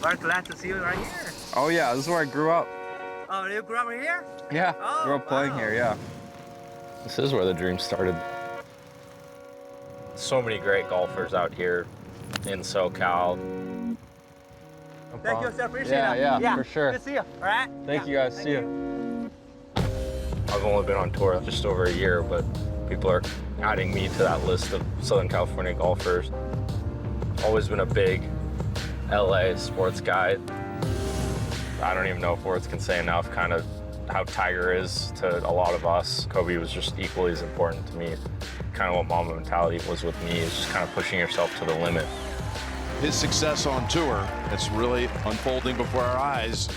We're glad to see you right here. Oh yeah, this is where I grew up. Oh, you grew up here? Yeah, Oh, grew up playing wow. here, yeah. This is where the dream started. So many great golfers out here in SoCal. Thank you, sir. Appreciate Yeah, it. yeah, for sure. Good to see you. All right? Thank you guys, see you. I've only been on tour just over a year, but people are adding me to that list of Southern California golfers. Always been a big LA sports guy. I don't even know if words can say enough kind of how Tiger is to a lot of us. Kobe was just equally as important to me. Kind of what Mamba mentality was with me, is just kind of pushing yourself to the limit. His success on tour, it's really unfolding before our eyes.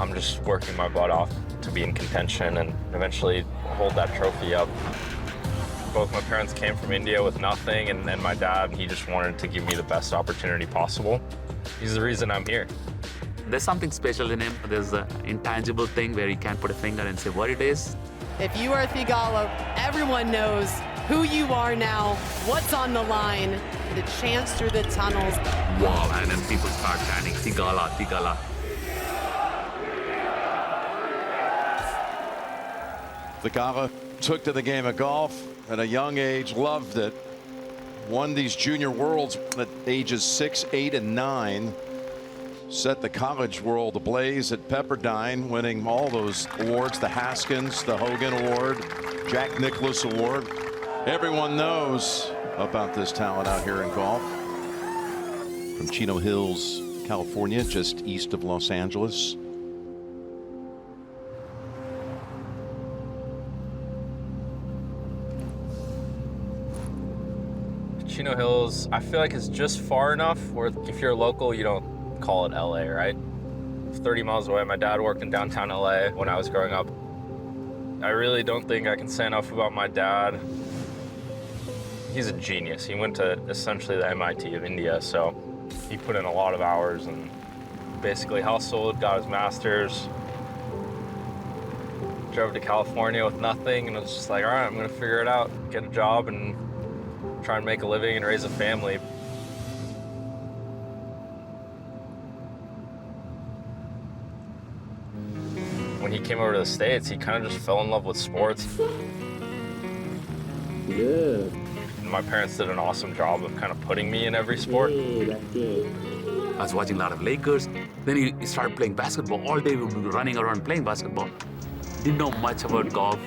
I'm just working my butt off to be in contention and eventually hold that trophy up. Both my parents came from India with nothing, and my dad, he just wanted to give me the best opportunity possible. He's the reason I'm here. There's something special in him. There's an intangible thing where you can't put a finger and say what it is. If you are Theegala, everyone knows who you are now, what's on the line, the chance through the tunnels. Wow, and then people start chanting, Theegala, Theegala. Theegala took to the game of golf at a young age, loved it, won these junior worlds at ages 6, 8, and 9. Set the college world ablaze at Pepperdine, winning all those awards, the Haskins, the Hogan Award, Jack Nicklaus Award. Everyone knows about this talent out here in golf. From Chino Hills, California, just east of Los Angeles. Chino Hills, I feel like it's just far enough where if you're local, you don't call it LA, right? 30 miles away. My dad worked in downtown LA when I was growing up. I really don't think I can say enough about my dad. He's a genius. He went to essentially the MIT of India, so he put in a lot of hours and basically hustled, got his master's, drove to California with nothing, and was just like, all right, I'm gonna figure it out, get a job and try and make a living and raise a family. When he came over to the States, he kind of just fell in love with sports. Good. My parents did an awesome job of kind of putting me in every sport. Hey, that's good. I was watching a lot of Lakers. Then he started playing basketball. All day we would be running around playing basketball. Didn't know much about golf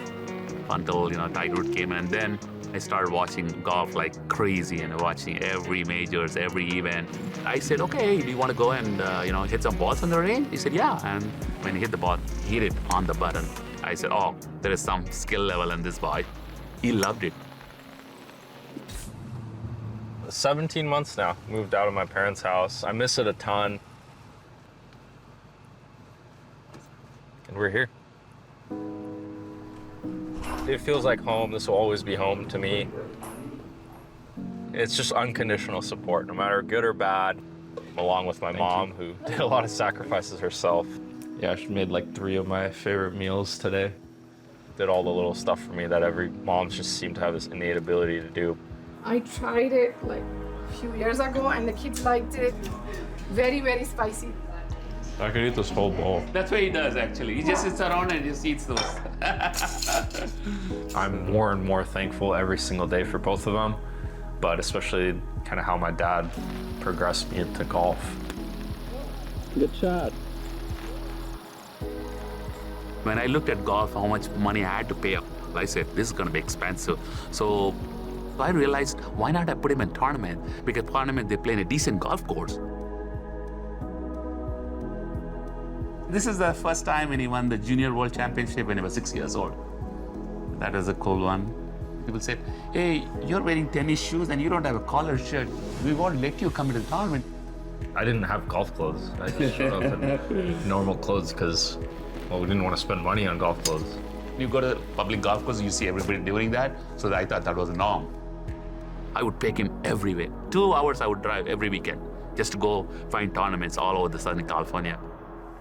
until, Tiger Woods came in. And then I started watching golf like crazy and watching every majors, every event. I said, okay, do you want to go and, hit some balls on the range? He said, yeah. And when he hit the ball, he hit it on the button. I said, oh, there is some skill level in this boy. He loved it. 17 months now, moved out of my parents' house. I miss it a ton. And we're here. It feels like home. This will always be home to me. It's just unconditional support, no matter good or bad, along with my mom, who did a lot of sacrifices herself. Yeah, she made like 3 of my favorite meals today. Did all the little stuff for me that every mom just seemed to have this innate ability to do. I tried it like a few years ago and the kids liked it. Very, very spicy. I could eat this whole bowl. That's what he does, actually. He just sits around and just eats those. I'm more and more thankful every single day for both of them, but especially kind of how my dad progressed me into golf. Good shot. When I looked at golf, how much money I had to pay up, I said, this is going to be expensive. So I realized, why not I put him in tournament? Because tournament, they play in a decent golf course. This is the first time when he won the Junior World Championship when he was 6 years old. That was a cool one. People said, hey, you're wearing tennis shoes and you don't have a collared shirt. We won't let you come into the tournament. I didn't have golf clothes. I just showed up in normal clothes because, well, we didn't want to spend money on golf clothes. You go to public golf course, you see everybody doing that, so I thought that was a norm. I would take him everywhere. 2 hours I would drive every weekend just to go find tournaments all over the Southern California.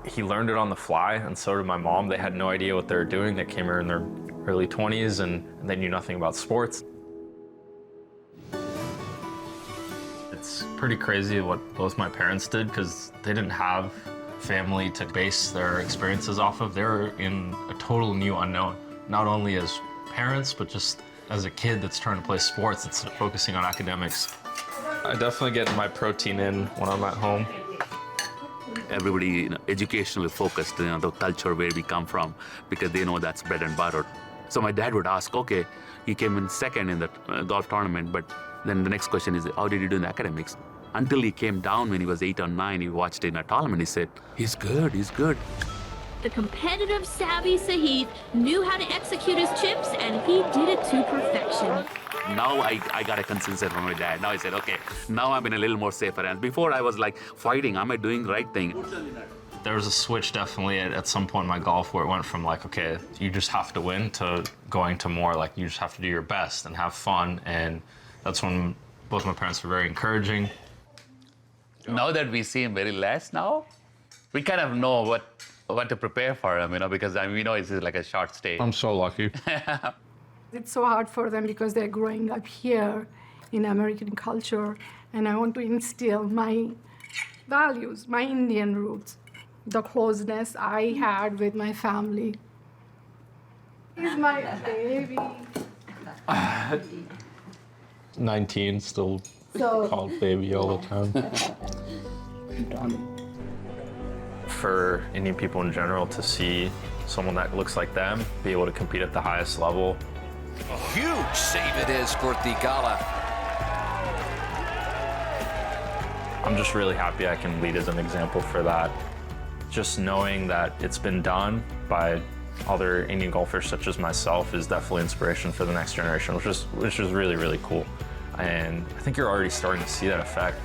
He learned it on the fly, and so did my mom. They had no idea what they were doing. They came here in their early 20s, and they knew nothing about sports. It's pretty crazy what both my parents did because they didn't have family to base their experiences off of. They were in a total new unknown, not only as parents, but just as a kid that's trying to play sports, that's focusing on academics. I definitely get my protein in when I'm at home. Everybody, educationally focused, the culture where we come from, because they know that's bread and butter. So my dad would ask, okay, he came in second in the golf tournament, but then the next question is, how did he do in the academics? Until he came down when he was 8 or 9, he watched in a tournament, he said, he's good, he's good. The competitive savvy Sahith knew how to execute his chips, and he did it to perfection. Now I got a consensus from my dad. Now I said, okay, now I'm in a little more safer hands. Before I was like fighting, am I doing the right thing? There was a switch definitely at some point in my golf where it went from like, okay, you just have to win to going to more like you just have to do your best and have fun. And that's when both my parents were very encouraging. Now that we see him very less now, we kind of know what to prepare for him, because we know it's like a short stay. I'm so lucky. It's so hard for them because they're growing up here in American culture, and I want to instill my values, my Indian roots, the closeness I had with my family. He's my baby. 19, still called baby all the time. For Indian people in general to see someone that looks like them be able to compete at the highest level. A huge save it is for Theegala. I'm just really happy I can lead as an example for that. Just knowing that it's been done by other Indian golfers such as myself is definitely inspiration for the next generation, which is really, really cool. And I think you're already starting to see that effect.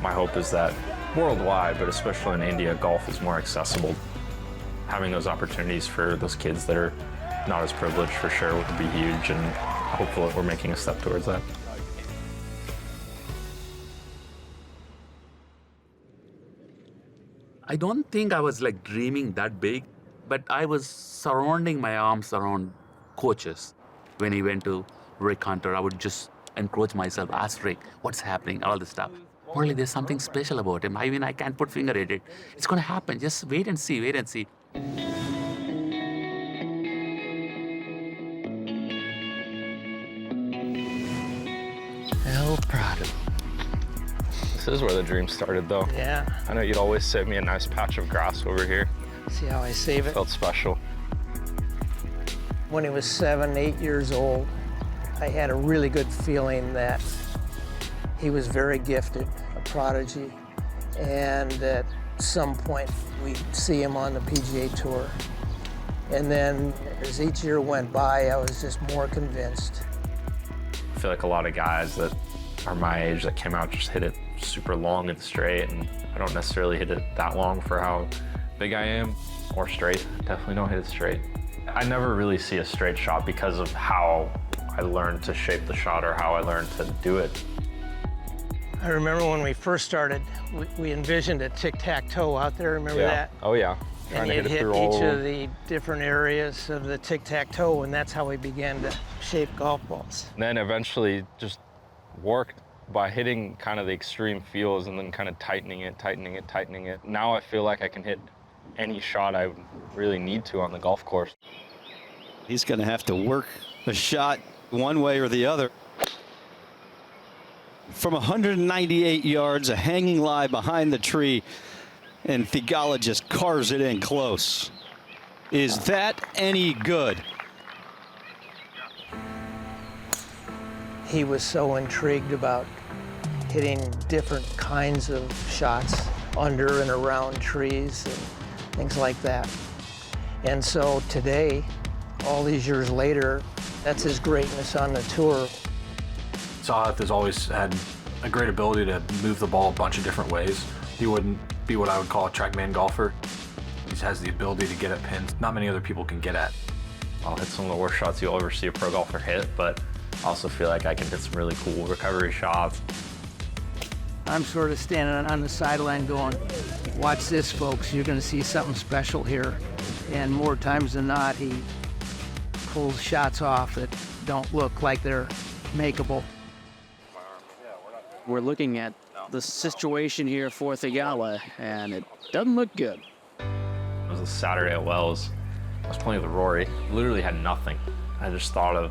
My hope is that worldwide, but especially in India, golf is more accessible. Having those opportunities for those kids that are not as privileged for sure would be huge, and hopefully we're making a step towards that. I don't think I was like dreaming that big, but I was surrounding my arms around coaches. When he went to Rick Hunter, I would just encourage myself, ask Rick, what's happening, all this stuff. Only there's something special about him. I mean, I can't put finger at it. It's gonna happen. Just wait and see, wait and see. Well, proud of him. This is where the dream started, though. Yeah. I know you'd always save me a nice patch of grass over here. See how I save it? Felt special. When he was 7, 8 years old, I had a really good feeling that he was very gifted, a prodigy, and at some point we'd see him on the PGA Tour. And then as each year went by, I was just more convinced. I feel like a lot of guys that are my age that came out just hit it super long and straight, and I don't necessarily hit it that long for how big I am, or straight. Definitely don't hit it straight. I never really see a straight shot because of how I learned to shape the shot or how I learned to do it. I remember when we first started, we envisioned a tic-tac-toe out there, remember that? Oh yeah. And you'd hit each of the different areas of the tic-tac-toe, and that's how we began to shape golf balls. And then eventually just worked by hitting kind of the extreme feels and then kind of tightening it, tightening it, tightening it. Now I feel like I can hit any shot I really need to on the golf course. He's going to have to work a shot one way or the other. From 198 yards, a hanging lie behind the tree, and Theegala just carves it in close. Is that any good? He was so intrigued about hitting different kinds of shots under and around trees and things like that. And so today, all these years later, that's his greatness on the tour. Sahith has always had a great ability to move the ball a bunch of different ways. He wouldn't be what I would call a trackman golfer. He has the ability to get at pins not many other people can get at. I'll hit some of the worst shots you'll ever see a pro golfer hit, but I also feel like I can hit some really cool recovery shots. I'm sort of standing on the sideline going, watch this, folks, you're going to see something special here. And more times than not, he pulls shots off that don't look like they're makeable. We're looking at the situation here for Theegala, and it doesn't look good. It was a Saturday at Wells. I was playing with Rory. Literally had nothing. I just thought of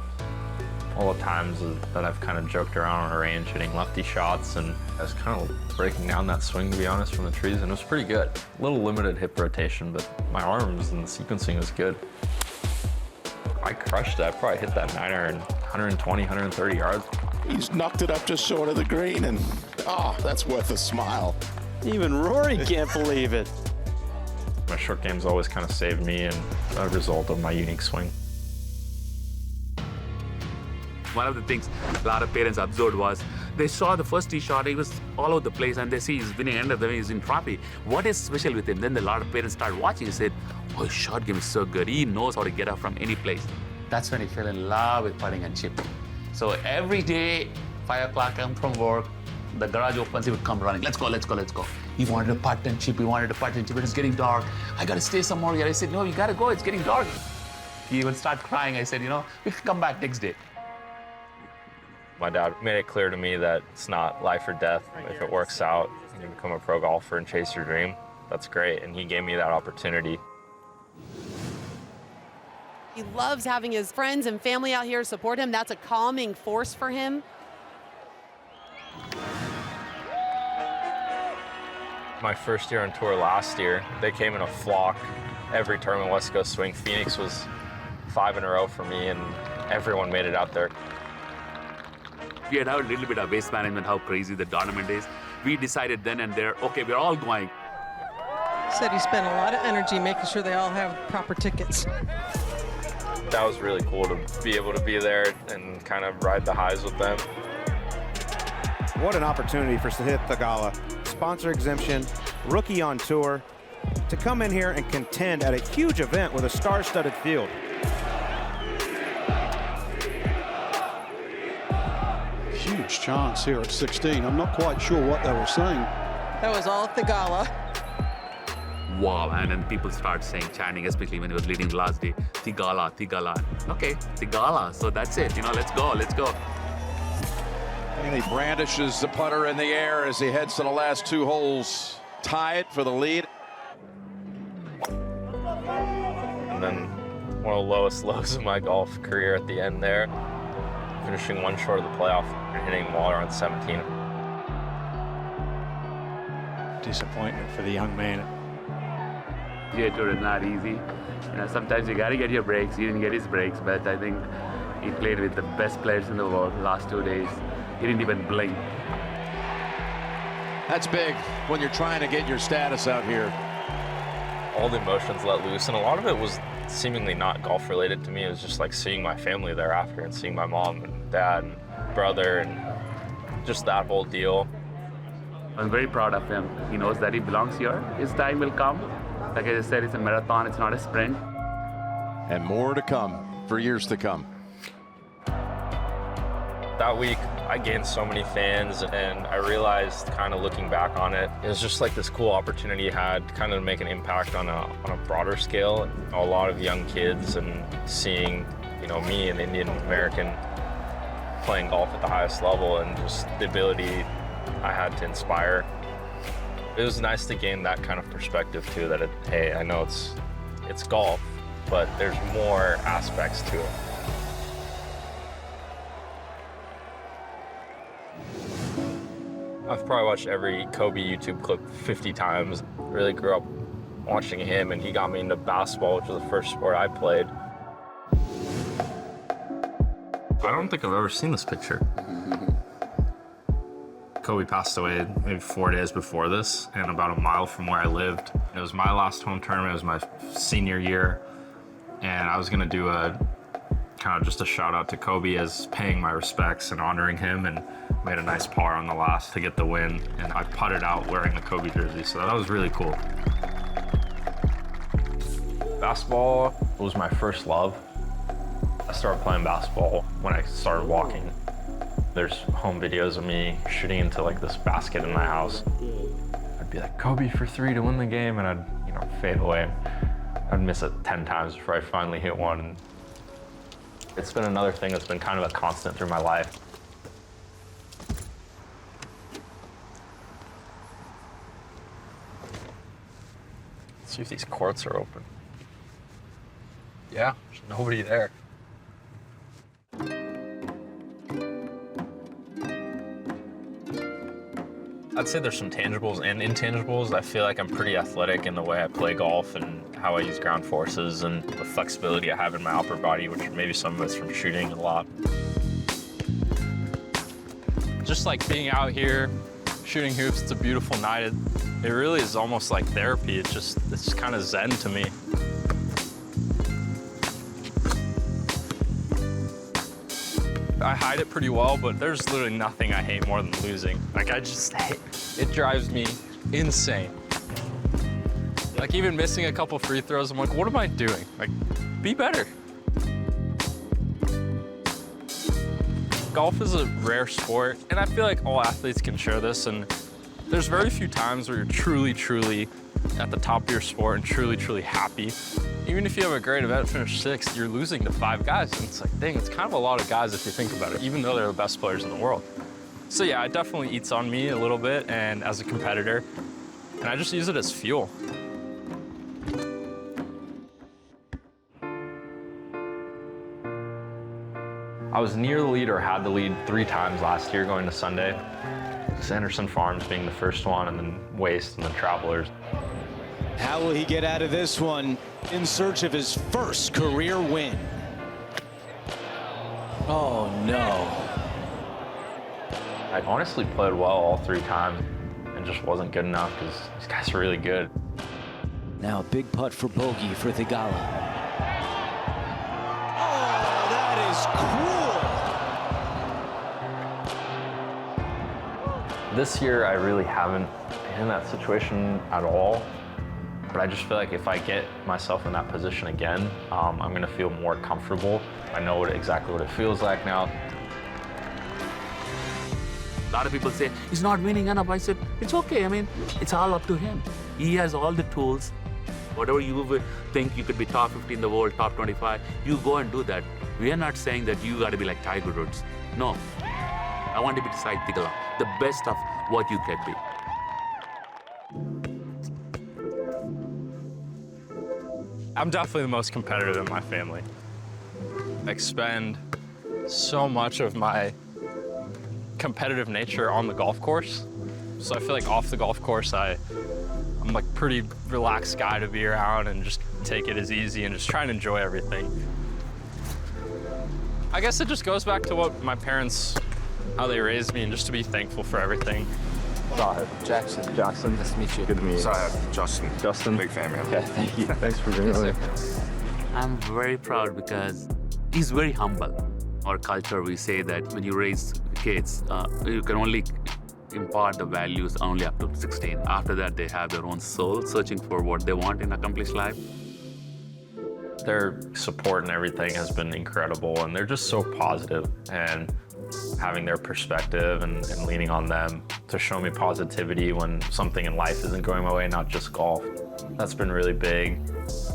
all the times that I've kind of joked around on a range, hitting lefty shots, and I was kind of breaking down that swing, to be honest, from the trees, and it was pretty good. A little limited hip rotation, but my arms and the sequencing was good. I crushed it. I probably hit that 9-iron 120, 130 yards. He's knocked it up just short of the green, and that's worth a smile. Even Rory can't believe it. My short game's always kind of saved me, and a result of my unique swing. One of the things a lot of parents observed was they saw the first tee shot, he was all over the place, and they see he's winning end of the way, he's in trophy. What is special with him? Then a lot of parents started watching and said, oh, his shot game is so good. He knows how to get up from any place. That's when he fell in love with putting and chipping. So every day, 5 o'clock, come from work, the garage opens, he would come running. Let's go, let's go, let's go. He wanted to putt and chip, he wanted to putt and chip, but it's getting dark. I gotta stay some more here. I said, no, you gotta go, it's getting dark. He would start crying. I said, you know, we can come back next day. My dad made it clear to me that it's not life or death. If it works out and you become a pro golfer and chase your dream, that's great. And he gave me that opportunity. He loves having his friends and family out here support him. That's a calming force for him. My first year on tour last year, they came in a flock. Every tournament West Coast swing. Phoenix was 5 in a row for me, and everyone made it out there. We had a little bit of waste management, how crazy the tournament is. We decided then and there, okay, we're all going. Said he spent a lot of energy making sure they all have proper tickets. That was really cool to be able to be there and kind of ride the highs with them. What an opportunity for Sahith Theegala, sponsor exemption, rookie on tour, to come in here and contend at a huge event with a star-studded field. Huge chance here at 16. I'm not quite sure what they were saying. That was all Theegala. Wow, and then people start saying, chanting, especially when he was leading the last day, Theegala, Theegala. Okay, Theegala, so that's it, you know, let's go, let's go. And he brandishes the putter in the air as he heads to the last 2 holes. Tie it for the lead. And then one of the lowest lows of my golf career at the end there. Finishing 1 short of the playoff and hitting Waller on 17. Disappointment for the young man. PGA Tour is not easy. You know, sometimes you gotta get your breaks. He didn't get his breaks, but I think he played with the best players in the world the last 2 days. He didn't even blink. That's big when you're trying to get your status out here. All the emotions let loose, and a lot of it was seemingly not golf related to me. It was just like seeing my family thereafter and seeing my mom and dad and brother and just that whole deal. I'm very proud of him. He knows that he belongs here. His time will come. Like I just said, it's a marathon, it's not a sprint. And more to come for years to come. That week, I gained so many fans, and I realized, kind of looking back on it, it was just like this cool opportunity you had kind of to make an impact on a broader scale. A lot of young kids, and seeing, you know, me, an Indian American, playing golf at the highest level, and just the ability I had to inspire. It was nice to gain that kind of perspective too, that hey, I know it's golf, but there's more aspects to it. I've probably watched every Kobe YouTube clip 50 times. Really grew up watching him, and he got me into basketball, which was the first sport I played. I don't think I've ever seen this picture. Kobe passed away maybe 4 days before this, and about a mile from where I lived. It was my last home tournament. It was my senior year, and I was gonna do a kind of just a shout out to Kobe as paying my respects and honoring him, and made a nice par on the last to get the win, and I putted out wearing the Kobe jersey, so that was really cool. Basketball was my first love. I started playing basketball when I started walking. There's home videos of me shooting into like this basket in my house. I'd be like, Kobe for 3 to win the game, and I'd, you know, fade away. I'd miss it 10 times before I finally hit one. And it's been another thing that's been kind of a constant through my life. Let's see if these courts are open. Yeah, there's nobody there. I'd say there's some tangibles and intangibles. I feel like I'm pretty athletic in the way I play golf and how I use ground forces and the flexibility I have in my upper body, which maybe some of it's from shooting a lot. Just like being out here, shooting hoops, it's a beautiful night. It really is almost like therapy. It's just kind of zen to me. I hide it pretty well, but there's literally nothing I hate more than losing. Like, I just hate, it drives me insane. Like, even missing a couple free throws, I'm like, what am I doing? Like, be better. Golf is a rare sport, and I feel like all athletes can share this, and there's very few times where you're truly, truly at the top of your sport and truly, truly happy. Even if you have a great event, finish 6th, you're losing to 5 guys. And it's like, dang, it's kind of a lot of guys if you think about it, even though they're the best players in the world. So yeah, it definitely eats on me a little bit and as a competitor, and I just use it as fuel. I was near the lead or had the lead 3 times last year going to Sunday. Sanderson Farms being the first one, and then Waste, and then Travelers. How will he get out of this one in search of his first career win? Oh, no. I honestly played well all 3 times and just wasn't good enough because these guys are really good. Now a big putt for bogey for Theegala. Oh, that is cruel. This year, I really haven't been in that situation at all. But I just feel like if I get myself in that position again, I'm gonna feel more comfortable. I know exactly what it feels like now. A lot of people say, he's not winning enough. I said, it's okay. I mean, it's all up to him. He has all the tools. Whatever you think you could be top 50 in the world, top 25, you go and do that. We are not saying that you gotta be like Tiger Woods. No. I want to be Sahith Theegala, the best of what you can be. I'm definitely the most competitive in my family. I expend so much of my competitive nature on the golf course. So I feel like off the golf course, I'm like pretty relaxed guy to be around and just take it as easy and just try and enjoy everything. I guess it just goes back to what my parents, how they raised me, and just to be thankful for everything. Sahith. Jackson. Jackson. Nice to meet you. Good to meet you. Sahith. Justin. Justin. Big fan, man. Okay, thank you. Thanks for being here. I'm very proud because he's very humble. Our culture, we say that when you raise kids, you can only impart the values only up to 16. After that, they have their own soul, searching for what they want in accomplished life. Their support and everything has been incredible, and they're just so positive, and having their perspective and leaning on them to show me positivity when something in life isn't going my way, not just golf. That's been really big.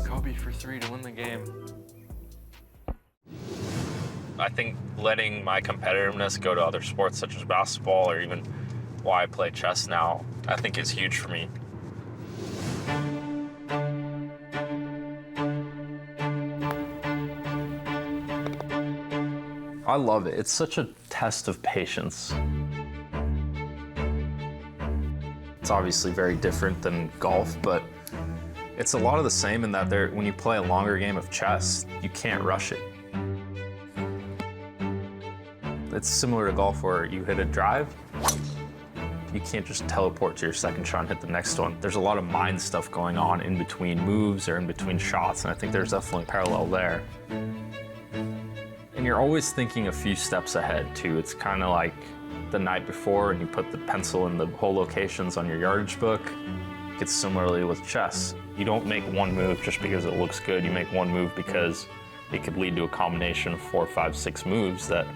Kobe for 3 to win the game. I think letting my competitiveness go to other sports such as basketball or even why I play chess now, I think is huge for me. I love it. It's such a test of patience. It's obviously very different than golf, but it's a lot of the same in that when you play a longer game of chess, you can't rush it. It's similar to golf where you hit a drive, you can't just teleport to your second shot and hit the next one. There's a lot of mind stuff going on in between moves or in between shots, and I think there's definitely a parallel there. And you're always thinking a few steps ahead too. It's kind of like the night before and you put the pencil in the hole locations on your yardage book. It's similarly with chess. You don't make one move just because it looks good. You make one move because it could lead to a combination of 4, 5, 6 moves that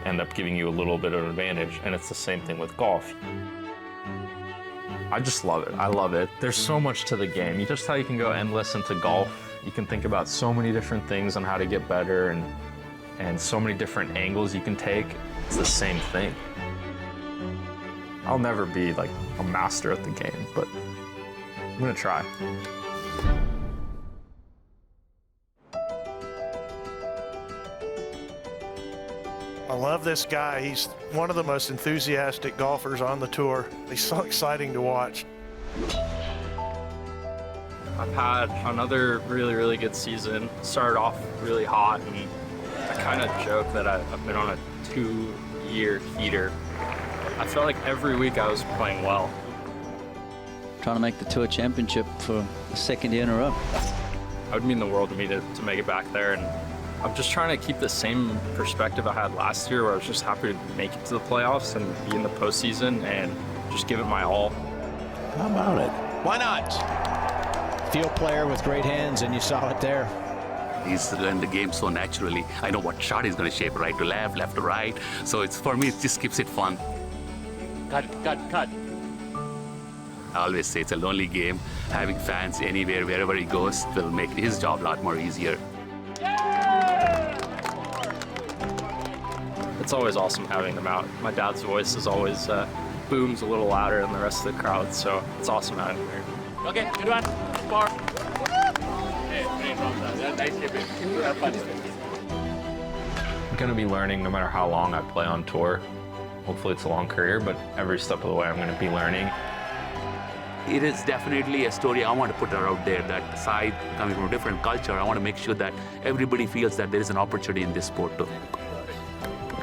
end up giving you a little bit of an advantage. And it's the same thing with golf. I just love it. I love it. There's so much to the game. Just how you can go endless into golf. You can think about so many different things on how to get better and so many different angles you can take. It's the same thing. I'll never be like a master at the game, but I'm gonna try. love this guy. He's one of the most enthusiastic golfers on the tour. He's so exciting to watch. I've had another really, really good season. Started off really hot, and I kind of joke that I've been on a 2-year heater. I felt like every week I was playing well. Trying to make the Tour Championship for the second year in a row. It would mean the world to me to make it back there, and I'm just trying to keep the same perspective I had last year, where I was just happy to make it to the playoffs and be in the postseason and just give it my all. How about it? Why not? Field player with great hands, and you saw it there. He's learned the game so naturally. I know what shot he's going to shape, right to left, left to right. So it's, for me, it just keeps it fun. Cut. I always say it's a lonely game. Having fans anywhere, wherever he goes, will make his job a lot more easier. It's always awesome having them out. My dad's voice is always booms a little louder than the rest of the crowd, so it's awesome having him here. Okay, good one. Bar. Nice shipping. Have fun. I'm going to be learning no matter how long I play on tour. Hopefully it's a long career, but every step of the way I'm going to be learning. It is definitely a story I want to put out there, that Sahith, coming from a different culture, I want to make sure that everybody feels that there is an opportunity in this sport too.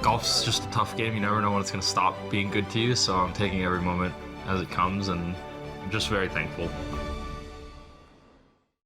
Golf's just a tough game. You never know when it's going to stop being good to you, so I'm taking every moment as it comes, and I'm just very thankful.